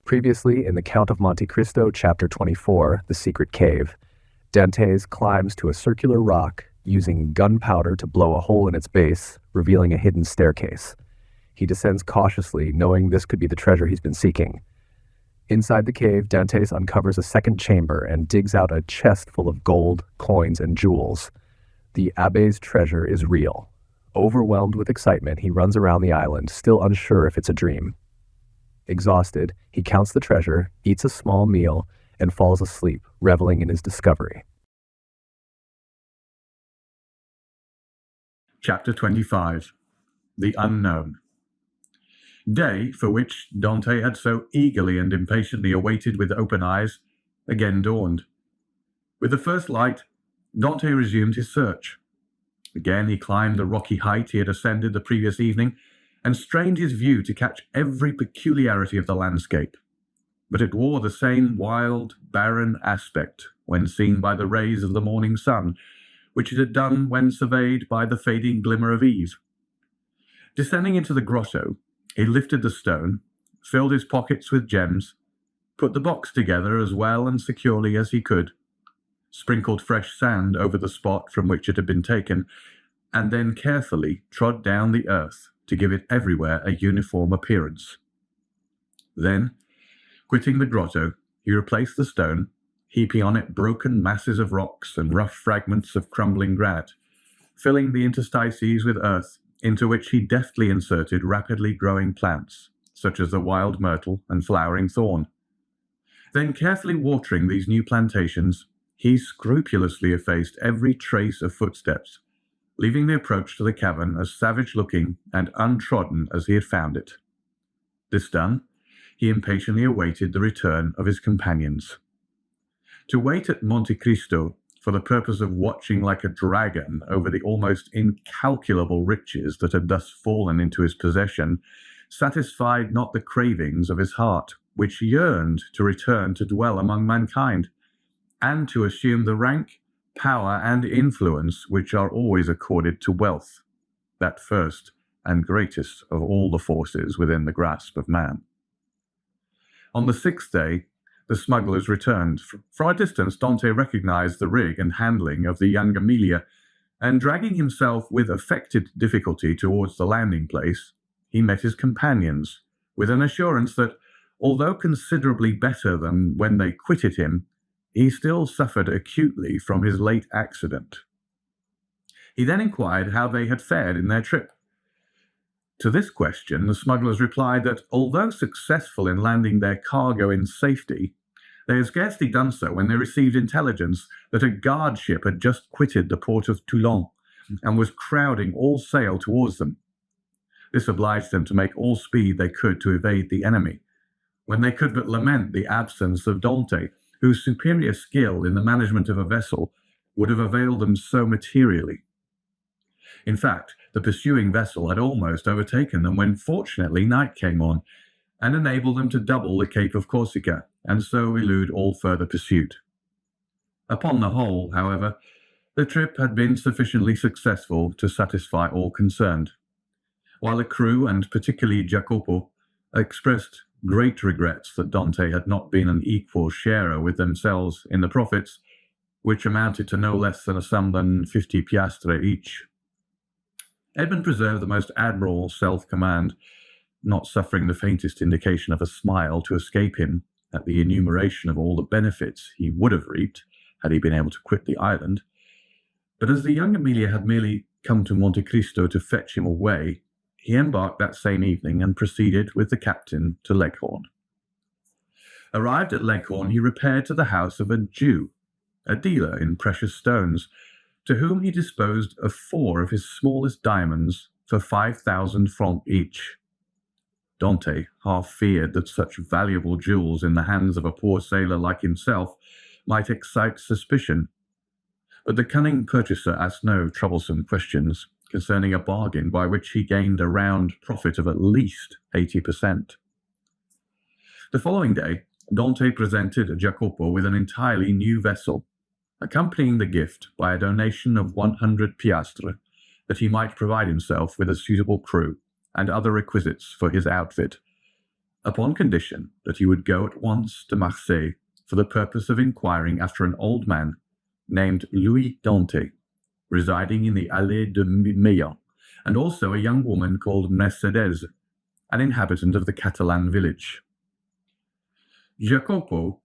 Previously, in the Count of Monte Cristo, Chapter 24, The Secret Cave, Dantès climbs to a circular rock, using gunpowder to blow a hole in its base, revealing a hidden staircase. He descends cautiously, knowing this could be the treasure he's been seeking. Inside the cave, Dantès uncovers a second chamber and digs out a chest full of gold, coins, and jewels. The abbé's treasure is real. Overwhelmed with excitement, he runs around the island, still unsure if it's a dream. Exhausted, he counts the treasure, eats a small meal, and falls asleep, reveling in his discovery. Chapter 25. The Unknown. Day, for which Dante had so eagerly and impatiently awaited with open eyes, again dawned. With the first light, Dante resumed his search. Again he climbed the rocky height he had ascended the previous evening, and strained his view to catch every peculiarity of the landscape. But it wore the same wild, barren aspect when seen by the rays of the morning sun, which it had done when surveyed by the fading glimmer of eve. Descending into the grotto, he lifted the stone, filled his pockets with gems, put the box together as well and securely as he could, sprinkled fresh sand over the spot from which it had been taken, and then carefully trod down the earth to give it everywhere a uniform appearance. Then, quitting the grotto, he replaced the stone, heaping on it broken masses of rocks and rough fragments of crumbling granite, filling the interstices with earth, into which he deftly inserted rapidly growing plants, such as the wild myrtle and flowering thorn. Then, carefully watering these new plantations, he scrupulously effaced every trace of footsteps, leaving the approach to the cavern as savage-looking and untrodden as he had found it. This done, he impatiently awaited the return of his companions. To wait at Monte Cristo for the purpose of watching like a dragon over the almost incalculable riches that had thus fallen into his possession satisfied not the cravings of his heart, which yearned to return to dwell among mankind, and to assume the rank, power, and influence which are always accorded to wealth, that first and greatest of all the forces within the grasp of man. On the sixth day, the smugglers returned. From a distance, Dante recognized the rig and handling of the young Amelia, and dragging himself with affected difficulty towards the landing place, he met his companions, with an assurance that, although considerably better than when they quitted him, he still suffered acutely from his late accident. He then inquired how they had fared in their trip. To this question, the smugglers replied that, although successful in landing their cargo in safety, they had scarcely done so when they received intelligence that a guard ship had just quitted the port of Toulon and was crowding all sail towards them. This obliged them to make all speed they could to evade the enemy, when they could but lament the absence of Dante, whose superior skill in the management of a vessel would have availed them so materially. In fact, the pursuing vessel had almost overtaken them when fortunately night came on, and enabled them to double the Cape of Corsica, and so elude all further pursuit. Upon the whole, however, the trip had been sufficiently successful to satisfy all concerned, while the crew, and particularly Jacopo, expressed great regrets that Dante had not been an equal sharer with themselves in the profits, which amounted to no less than a sum than 50 piastre each. Edmond preserved the most admirable self-command, not suffering the faintest indication of a smile to escape him at the enumeration of all the benefits he would have reaped had he been able to quit the island. But as the young Amelia had merely come to Monte Cristo to fetch him away, he embarked that same evening and proceeded with the captain to Leghorn. Arrived at Leghorn, he repaired to the house of a Jew, a dealer in precious stones, to whom he disposed of 4 of his smallest diamonds for 5,000 francs each. Dante half feared that such valuable jewels in the hands of a poor sailor like himself might excite suspicion, but the cunning purchaser asked no troublesome questions concerning a bargain by which he gained a round profit of at least 80%. The following day, Dante presented Jacopo with an entirely new vessel, accompanying the gift by a donation of 100 piastres, that he might provide himself with a suitable crew and other requisites for his outfit, upon condition that he would go at once to Marseille for the purpose of inquiring after an old man named Louis Dantès, residing in the Allée de Meillan, and also a young woman called Mercedes, an inhabitant of the Catalan village. Jacopo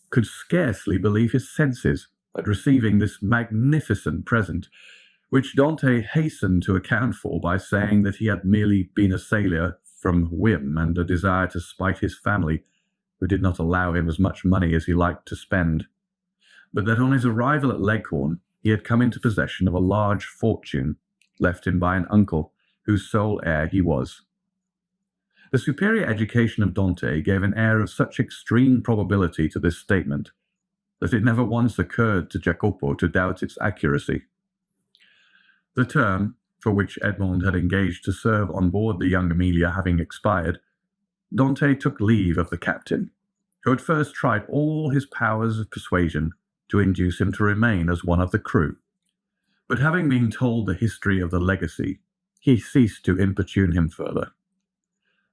could scarcely believe his senses at receiving this magnificent present, which Dantès hastened to account for by saying that he had merely been a sailor from whim and a desire to spite his family, who did not allow him as much money as he liked to spend, but that on his arrival at Leghorn he had come into possession of a large fortune left him by an uncle, whose sole heir he was. The superior education of Dantès gave an air of such extreme probability to this statement that it never once occurred to Jacopo to doubt its accuracy. The term for which Edmond had engaged to serve on board the young Amelia having expired, Dantès took leave of the captain, who had first tried all his powers of persuasion to induce him to remain as one of the crew. But having been told the history of the legacy, he ceased to importune him further.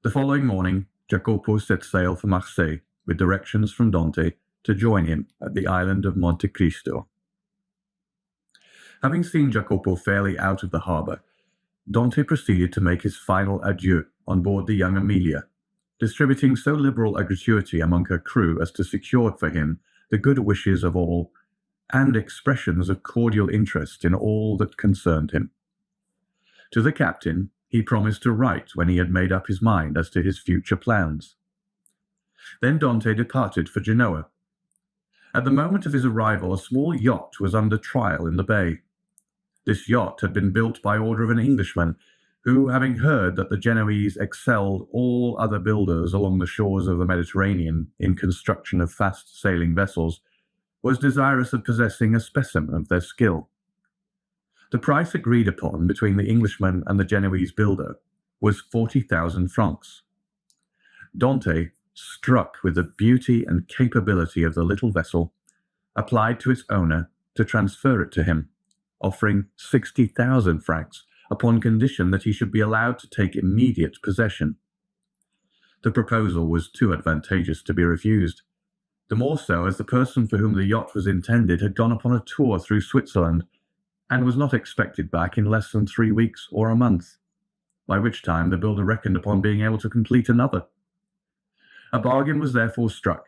The following morning, Jacopo set sail for Marseille, with directions from Dantès to join him at the island of Monte Cristo. Having seen Jacopo fairly out of the harbour, Dantès proceeded to make his final adieu on board the young Amelia, distributing so liberal a gratuity among her crew as to secure for him the good wishes of all, and expressions of cordial interest in all that concerned him. To the captain he promised to write when he had made up his mind as to his future plans. Then Dantès departed for Genoa. At the moment of his arrival, a small yacht was under trial in the bay. This yacht had been built by order of an Englishman, who, having heard that the Genoese excelled all other builders along the shores of the Mediterranean in construction of fast-sailing vessels, was desirous of possessing a specimen of their skill. The price agreed upon between the Englishman and the Genoese builder was 40,000 francs. Dantès, struck with the beauty and capability of the little vessel, applied to its owner to transfer it to him, offering 60,000 francs upon condition that he should be allowed to take immediate possession. The proposal was too advantageous to be refused, the more so as the person for whom the yacht was intended had gone upon a tour through Switzerland, and was not expected back in less than 3 weeks or a month, by which time the builder reckoned upon being able to complete another. A bargain was therefore struck.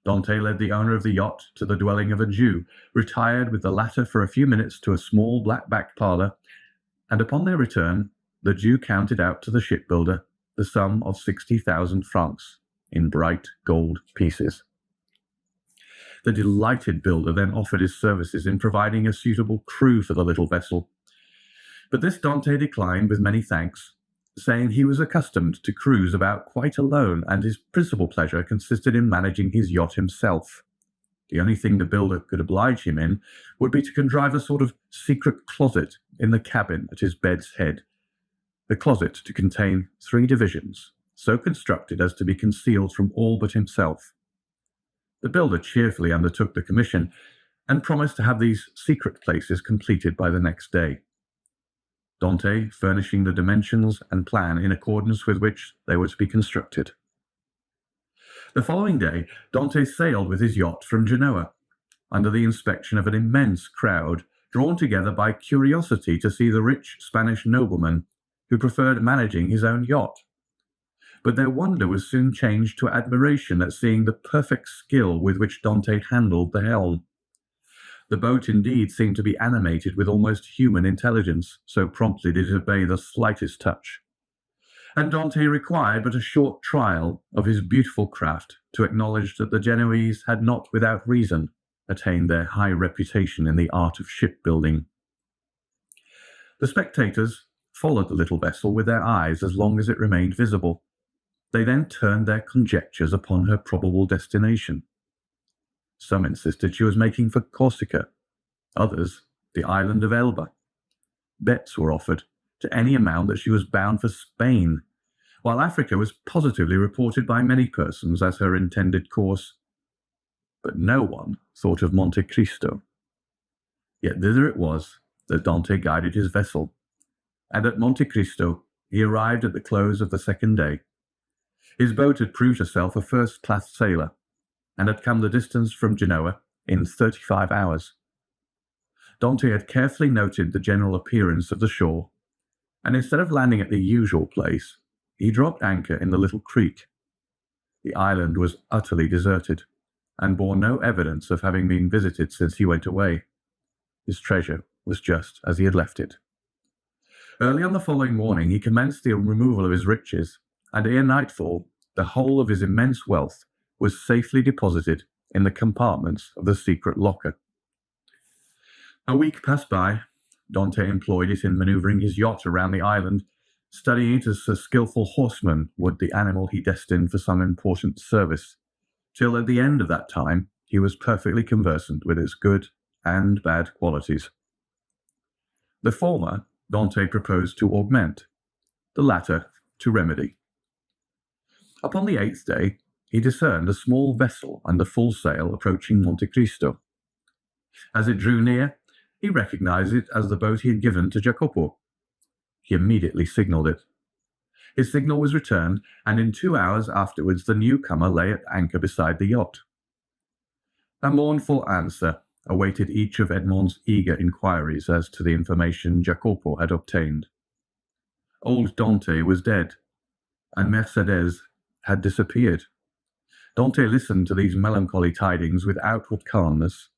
Dantès led the owner of the yacht to the dwelling of a Jew, retired with the latter for a few minutes to a small black-backed parlour, and upon their return the Jew counted out to the shipbuilder the sum of 60,000 francs in bright gold pieces. The delighted builder then offered his services in providing a suitable crew for the little vessel, but this Dantès declined with many thanks, saying he was accustomed to cruise about quite alone, and his principal pleasure consisted in managing his yacht himself. The only thing the builder could oblige him in would be to contrive a sort of secret closet in the cabin at his bed's head, the closet to contain 3 divisions, so constructed as to be concealed from all but himself. The builder cheerfully undertook the commission, and promised to have these secret places completed by the next day, Dantès furnishing the dimensions and plan in accordance with which they were to be constructed. The following day, Dantès sailed with his yacht from Genoa, under the inspection of an immense crowd, drawn together by curiosity to see the rich Spanish nobleman who preferred managing his own yacht. But their wonder was soon changed to admiration at seeing the perfect skill with which Dantès handled the helm. The boat indeed seemed to be animated with almost human intelligence, so promptly did it obey the slightest touch. And Dantès required but a short trial of his beautiful craft to acknowledge that the Genoese had not without reason attained their high reputation in the art of shipbuilding. The spectators followed the little vessel with their eyes as long as it remained visible. They then turned their conjectures upon her probable destination. Some insisted she was making for Corsica, others the island of Elba. Bets were offered to any amount that she was bound for Spain, while Africa was positively reported by many persons as her intended course. But no one thought of Monte Cristo. Yet thither it was that Dantès guided his vessel, and at Monte Cristo he arrived at the close of the second day. His boat had proved herself a first-class sailor, and had come the distance from Genoa in 35 hours. Dante had carefully noted the general appearance of the shore, and instead of landing at the usual place, he dropped anchor in the little creek. The island was utterly deserted, and bore no evidence of having been visited since he went away. His treasure was just as he had left it. Early on the following morning he commenced the removal of his riches, and ere nightfall the whole of his immense wealth was safely deposited in the compartments of the secret locker. A week passed by. Dante employed it in manoeuvring his yacht around the island, studying it as a skilful horseman would the animal he destined for some important service, till at the end of that time he was perfectly conversant with its good and bad qualities. The former Dante proposed to augment, the latter to remedy. Upon the 8th day he discerned a small vessel under full sail approaching Monte Cristo. As it drew near, he recognized it as the boat he had given to Jacopo. He immediately signalled it. His signal was returned, and in 2 hours afterwards the newcomer lay at anchor beside the yacht. A mournful answer awaited each of Edmond's eager inquiries as to the information Jacopo had obtained. Old Dante was dead, and Mercedes had disappeared. Dante listened to these melancholy tidings with outward calmness,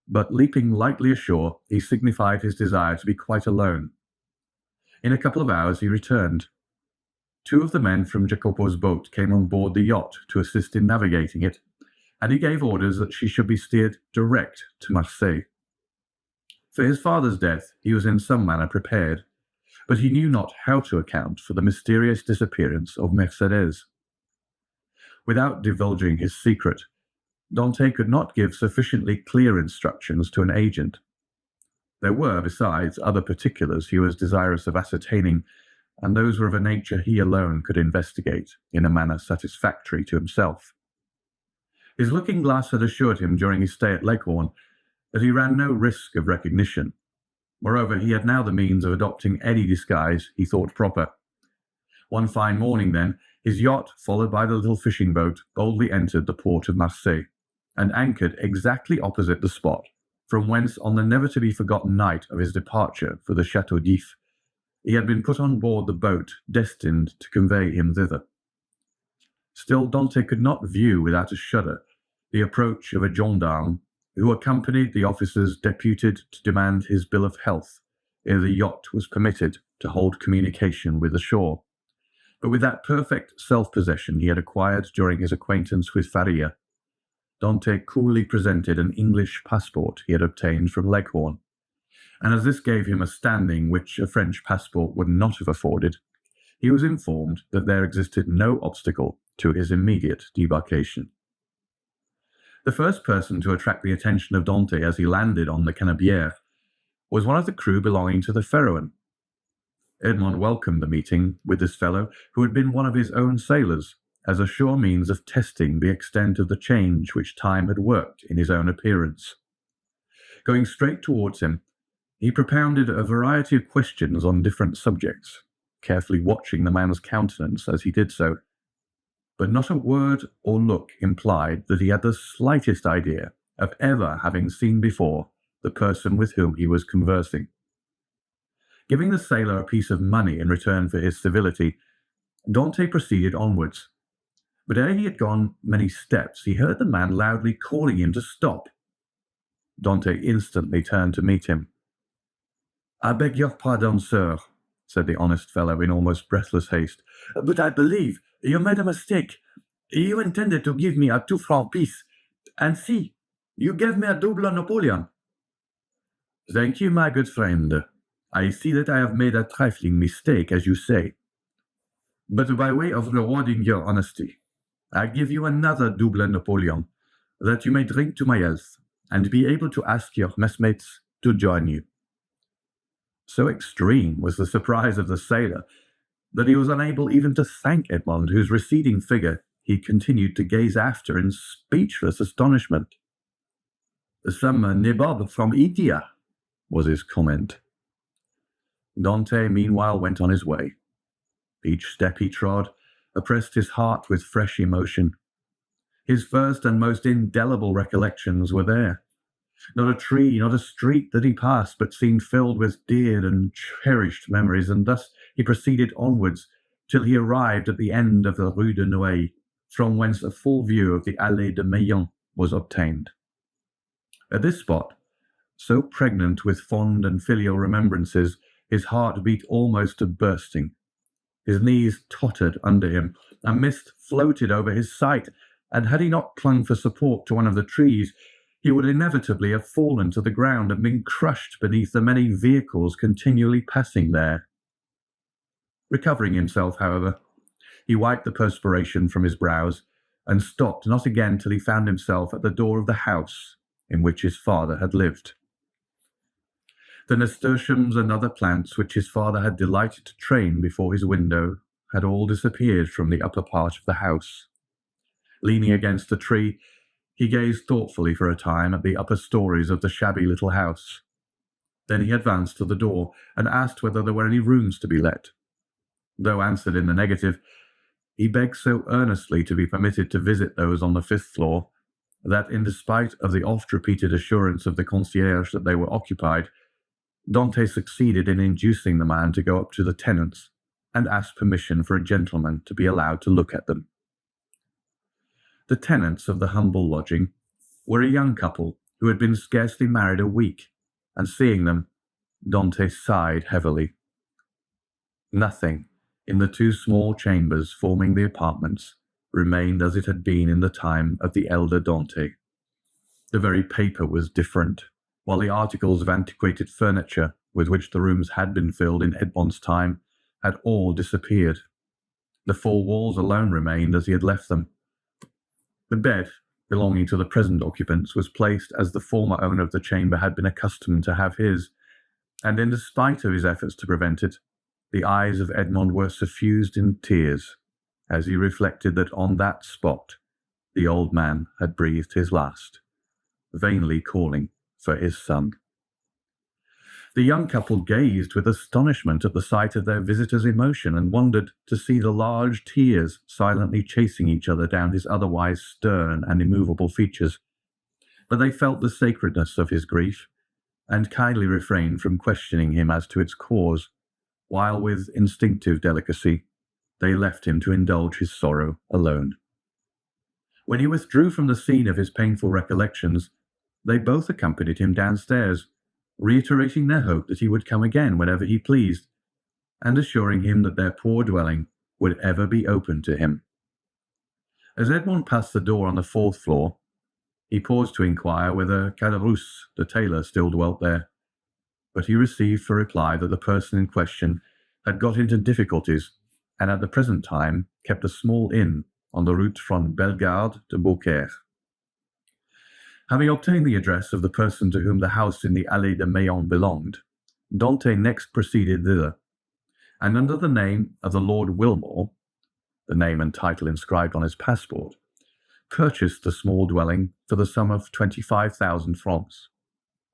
but leaping lightly ashore, he signified his desire to be quite alone. In a couple of hours he returned. 2 of the men from Jacopo's boat came on board the yacht to assist in navigating it, and he gave orders that she should be steered direct to Marseille. For his father's death he was in some manner prepared, but he knew not how to account for the mysterious disappearance of Mercedes. Without divulging his secret, Dante could not give sufficiently clear instructions to an agent. There were, besides, other particulars he was desirous of ascertaining, and those were of a nature he alone could investigate in a manner satisfactory to himself. His looking-glass had assured him during his stay at Leghorn that he ran no risk of recognition. Moreover, he had now the means of adopting any disguise he thought proper. One fine morning, then, his yacht, followed by the little fishing boat, boldly entered the port of Marseille, and anchored exactly opposite the spot from whence, on the never-to-be-forgotten night of his departure for the Château d'If, he had been put on board the boat destined to convey him thither. Still Dante could not view without a shudder the approach of a gendarme who accompanied the officers deputed to demand his bill of health ere the yacht was permitted to hold communication with the shore. But with that perfect self-possession he had acquired during his acquaintance with Faria, Dante coolly presented an English passport he had obtained from Leghorn, and as this gave him a standing which a French passport would not have afforded, he was informed that there existed no obstacle to his immediate debarkation. The first person to attract the attention of Dante as he landed on the Canebière was one of the crew belonging to the Pharaon. Edmond welcomed the meeting with this fellow, who had been one of his own sailors, as a sure means of testing the extent of the change which time had worked in his own appearance. Going straight towards him, he propounded a variety of questions on different subjects, carefully watching the man's countenance as he did so, but not a word or look implied that he had the slightest idea of ever having seen before the person with whom he was conversing. Giving the sailor a piece of money in return for his civility, Dante proceeded onwards. But ere he had gone many steps, he heard the man loudly calling him to stop. Dante instantly turned to meet him. "I beg your pardon, sir," said the honest fellow in almost breathless haste, "but I believe you made a mistake. You intended to give me a 2-franc piece, and see, you gave me a double Napoleon." "Thank you, my good friend. I see that I have made a trifling mistake, as you say. But by way of rewarding your honesty, I give you another double Napoleon, that you may drink to my health, and be able to ask your messmates to join you." So extreme was the surprise of the sailor that he was unable even to thank Edmond, whose receding figure he continued to gaze after in speechless astonishment. "Some nabob from India," was his comment. Dante meanwhile went on his way. Each step he trod, oppressed his heart with fresh emotion. His first and most indelible recollections were there. Not a tree, not a street that he passed, but seemed filled with dear and cherished memories, and thus he proceeded onwards till he arrived at the end of the Rue de Nouailles, from whence a full view of the Allée de Meillan was obtained. At this spot, so pregnant with fond and filial remembrances, his heart beat almost to bursting. His knees tottered under him, a mist floated over his sight, and had he not clung for support to one of the trees, he would inevitably have fallen to the ground and been crushed beneath the many vehicles continually passing there. Recovering himself, however, he wiped the perspiration from his brows, and stopped not again till he found himself at the door of the house in which his father had lived. The nasturtiums and other plants which his father had delighted to train before his window had all disappeared from the upper part of the house. Leaning against a tree, he gazed thoughtfully for a time at the upper stories of the shabby little house. Then he advanced to the door and asked whether there were any rooms to be let. Though answered in the negative, he begged so earnestly to be permitted to visit those on the 5th floor that, in despite of the oft-repeated assurance of the concierge that they were occupied, Dantès succeeded in inducing the man to go up to the tenants and ask permission for a gentleman to be allowed to look at them. The tenants of the humble lodging were a young couple who had been scarcely married a week, and seeing them, Dantès sighed heavily. Nothing in the 2 small chambers forming the apartments remained as it had been in the time of the elder Dantès. The very paper was different, while the articles of antiquated furniture with which the rooms had been filled in Edmond's time had all disappeared. The 4 walls alone remained as he had left them. The bed, belonging to the present occupants, was placed as the former owner of the chamber had been accustomed to have his, and in despite of his efforts to prevent it, the eyes of Edmond were suffused in tears as he reflected that on that spot the old man had breathed his last, vainly calling for his son. The young couple gazed with astonishment at the sight of their visitor's emotion, and wondered to see the large tears silently chasing each other down his otherwise stern and immovable features. But they felt the sacredness of his grief, and kindly refrained from questioning him as to its cause, while with instinctive delicacy they left him to indulge his sorrow alone. When he withdrew from the scene of his painful recollections, they both accompanied him downstairs, reiterating their hope that he would come again whenever he pleased, and assuring him that their poor dwelling would ever be open to him. As Edmond passed the door on the 4th floor, he paused to inquire whether Catalans, the tailor, still dwelt there, but he received for reply that the person in question had got into difficulties, and at the present time kept a small inn on the route from Bellegarde to Beaucaire. Having obtained the address of the person to whom the house in the Allée de Meillan belonged, Dantès next proceeded thither, and under the name of the Lord Wilmore, the name and title inscribed on his passport, purchased the small dwelling for the sum of 25,000 francs,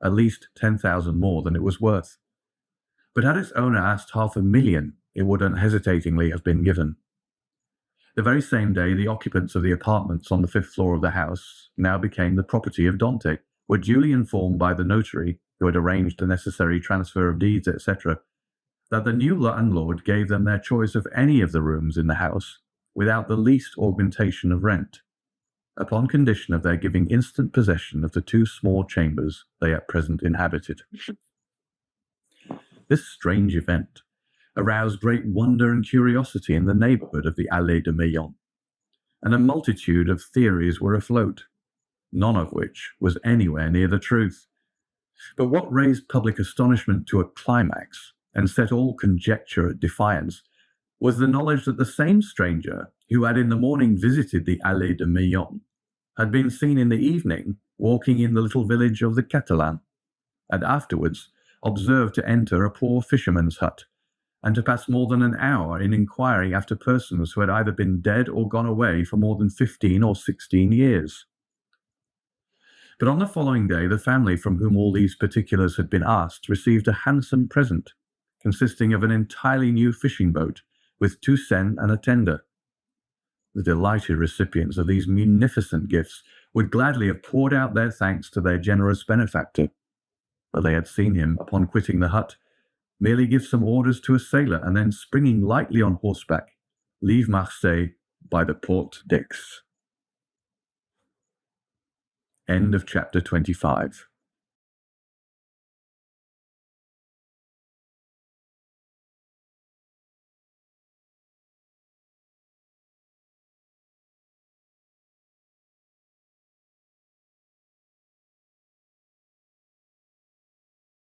at least 10,000 more than it was worth. But had its owner asked 500,000, it would unhesitatingly have been given. The very same day, the occupants of the apartments on the 5th floor of the house, now became the property of Dantès, were duly informed by the notary, who had arranged the necessary transfer of deeds, etc., that the new landlord gave them their choice of any of the rooms in the house, without the least augmentation of rent, upon condition of their giving instant possession of the 2 small chambers they at present inhabited. This strange event aroused great wonder and curiosity in the neighbourhood of the Allée de Meillan, and a multitude of theories were afloat, none of which was anywhere near the truth. But what raised public astonishment to a climax, and set all conjecture at defiance, was the knowledge that the same stranger who had in the morning visited the Allée de Meillan had been seen in the evening walking in the little village of the Catalans, and afterwards observed to enter a poor fisherman's hut, and to pass more than an hour in inquiring after persons who had either been dead or gone away for more than 15 or 16 years. But on the following day, the family from whom all these particulars had been asked received a handsome present, consisting of an entirely new fishing boat, with 2 seine and a tender. The delighted recipients of these munificent gifts would gladly have poured out their thanks to their generous benefactor, but they had seen him, upon quitting the hut, merely give some orders to a sailor, and then, springing lightly on horseback, leave Marseille by the Porte d'Aix. End of chapter 25.